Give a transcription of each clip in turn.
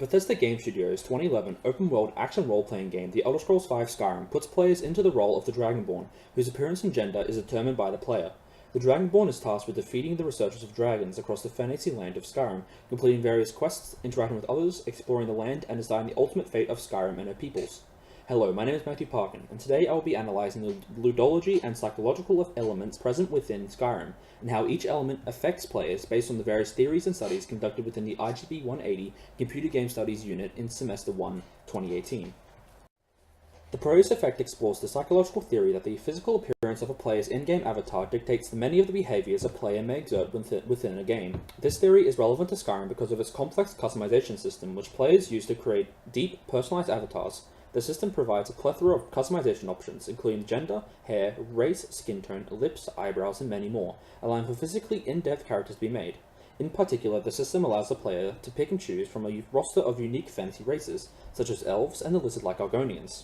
Bethesda Game Studios' 2011 open-world action role-playing game The Elder Scrolls V Skyrim puts players into the role of the Dragonborn, whose appearance and gender is determined by the player. The Dragonborn is tasked with defeating the researchers of dragons across the fantasy land of Skyrim, completing various quests, interacting with others, exploring the land, and deciding the ultimate fate of Skyrim and her peoples. Hello, my name is Matthew Parkin, and today I will be analysing the ludology and psychological elements present within Skyrim, and how each element affects players based on the various theories and studies conducted within the IGB180 Computer Game Studies Unit in Semester 1, 2018. The Prose effect explores the psychological theory that the physical appearance of a player's in-game avatar dictates many of the behaviours a player may exert within a game. This theory is relevant to Skyrim because of its complex customization system, which players use to create deep, personalised avatars. The system provides a plethora of customization options, including gender, hair, race, skin tone, lips, eyebrows, and many more, allowing for physically in-depth characters to be made. In particular, the system allows the player to pick and choose from a roster of unique fantasy races, such as elves and the lizard-like Argonians.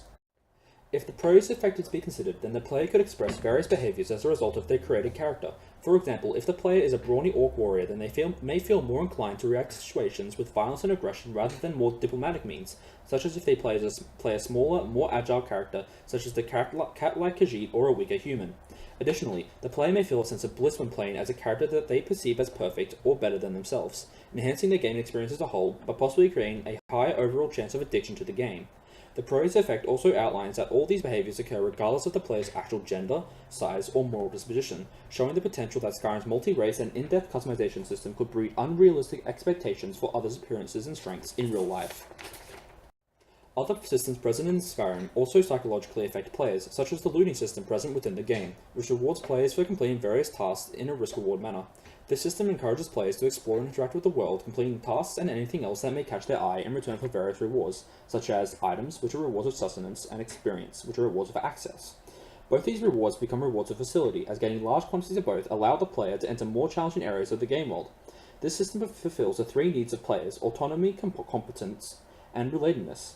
If the Prose effect is to be considered, then the player could express various behaviours as a result of their created character. For example, if the player is a brawny orc warrior, then they may feel more inclined to react to situations with violence and aggression rather than more diplomatic means, such as if they play a smaller, more agile character, such as the cat-like Khajiit or a weaker human. Additionally, the player may feel a sense of bliss when playing as a character that they perceive as perfect or better than themselves, enhancing their game experience as a whole, but possibly creating a higher overall chance of addiction to the game. The Prose effect also outlines that all these behaviours occur regardless of the player's actual gender, size, or moral disposition, showing the potential that Skyrim's multi-race and in-depth customization system could breed unrealistic expectations for others' appearances and strengths in real life. Other systems present in Skyrim also psychologically affect players, such as the looting system present within the game, which rewards players for completing various tasks in a risk-reward manner. This system encourages players to explore and interact with the world, completing tasks and anything else that may catch their eye in return for various rewards, such as items, which are rewards of sustenance, and experience, which are rewards of access. Both these rewards become rewards of facility, as gaining large quantities of both allow the player to enter more challenging areas of the game world. This system fulfills the three needs of players: autonomy, competence, and relatedness,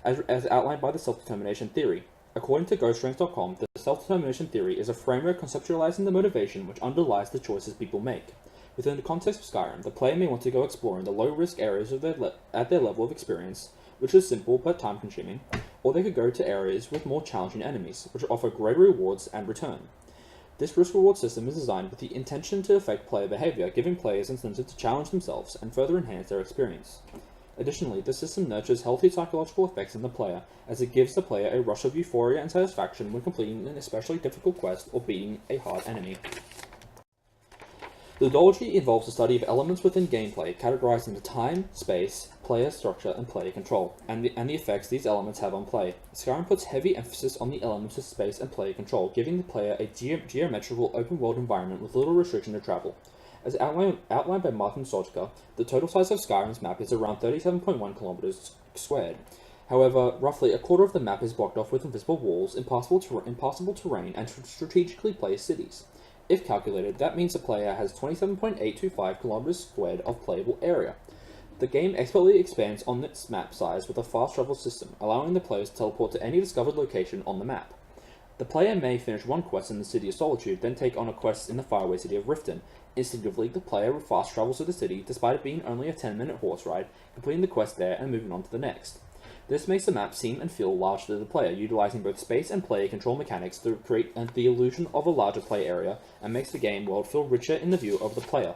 as outlined by the self-determination theory. According to GhostStrength.com, the self-determination theory is a framework conceptualizing the motivation which underlies the choices people make. Within the context of Skyrim, the player may want to go exploring the low-risk areas of at their level of experience, which is simple but time-consuming, or they could go to areas with more challenging enemies, which offer greater rewards and return. This risk-reward system is designed with the intention to affect player behavior, giving players incentive to challenge themselves and further enhance their experience. Additionally, the system nurtures healthy psychological effects in the player, as it gives the player a rush of euphoria and satisfaction when completing an especially difficult quest or beating a hard enemy. Ludology involves the study of elements within gameplay, categorized into time, space, player structure, and player control, and the effects these elements have on play. Skyrim puts heavy emphasis on the elements of space and player control, giving the player a geometrical open-world environment with little restriction to travel. As outlined by Martin Sojka, the total size of Skyrim's map is around 37.1 kilometers squared. However, roughly a quarter of the map is blocked off with invisible walls, impassable terrain, and strategically placed cities. If calculated, that means the player has 27.825 kilometers squared of playable area. The game expertly expands on its map size with a fast travel system, allowing the players to teleport to any discovered location on the map. The player may finish one quest in the City of Solitude, then take on a quest in the faraway city of Riften. Instinctively, the player fast travels to the city, despite it being only a 10-minute horse ride, completing the quest there and moving on to the next. This makes the map seem and feel large to the player, utilizing both space and player control mechanics to create the illusion of a larger play area, and makes the game world feel richer in the view of the player.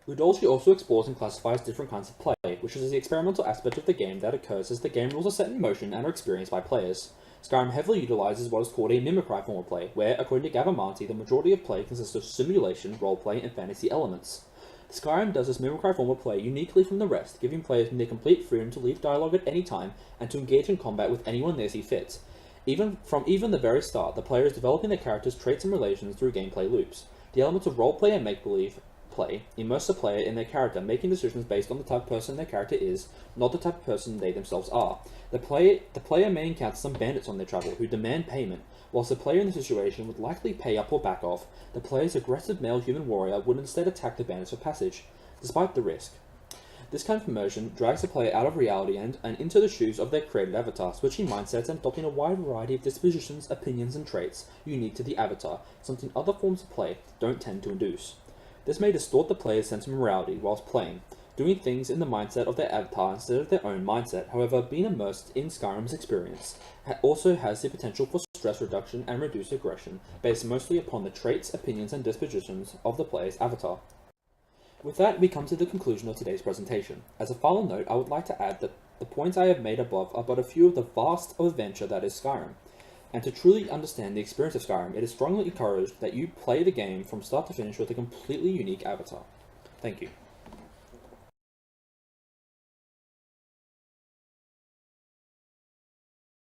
Ludology also explores and classifies different kinds of play, which is the experimental aspect of the game that occurs as the game rules are set in motion and are experienced by players. Skyrim heavily utilizes what is called a mimicry form of play, where, according to Gavamanti, the majority of play consists of simulation, roleplay, and fantasy elements. Skyrim does this mimicry form of play uniquely from the rest, giving players near complete freedom to leave dialogue at any time and to engage in combat with anyone they see fit. From the very start, the player is developing their character's traits and relations through gameplay loops. The elements of roleplay and make-believe play immerse the player in their character, making decisions based on the type of person their character is, not the type of person they themselves are. The player may encounter some bandits on their travel who demand payment. Whilst the player in the situation would likely pay up or back off, the player's aggressive male human warrior would instead attack the bandits for passage, despite the risk. This kind of immersion drags the player out of reality and into the shoes of their created avatar, switching mindsets and adopting a wide variety of dispositions, opinions, and traits unique to the avatar, something other forms of play don't tend to induce. This may distort the player's sense of morality whilst playing, doing things in the mindset of their avatar instead of their own mindset. However, being immersed in Skyrim's experience also has the potential for stress reduction and reduced aggression, based mostly upon the traits, opinions, and dispositions of the player's avatar. With that, we come to the conclusion of today's presentation. As a final note, I would like to add that the points I have made above are but a few of the vast adventure that is Skyrim. And to truly understand the experience of Skyrim, it is strongly encouraged that you play the game from start to finish with a completely unique avatar. Thank you.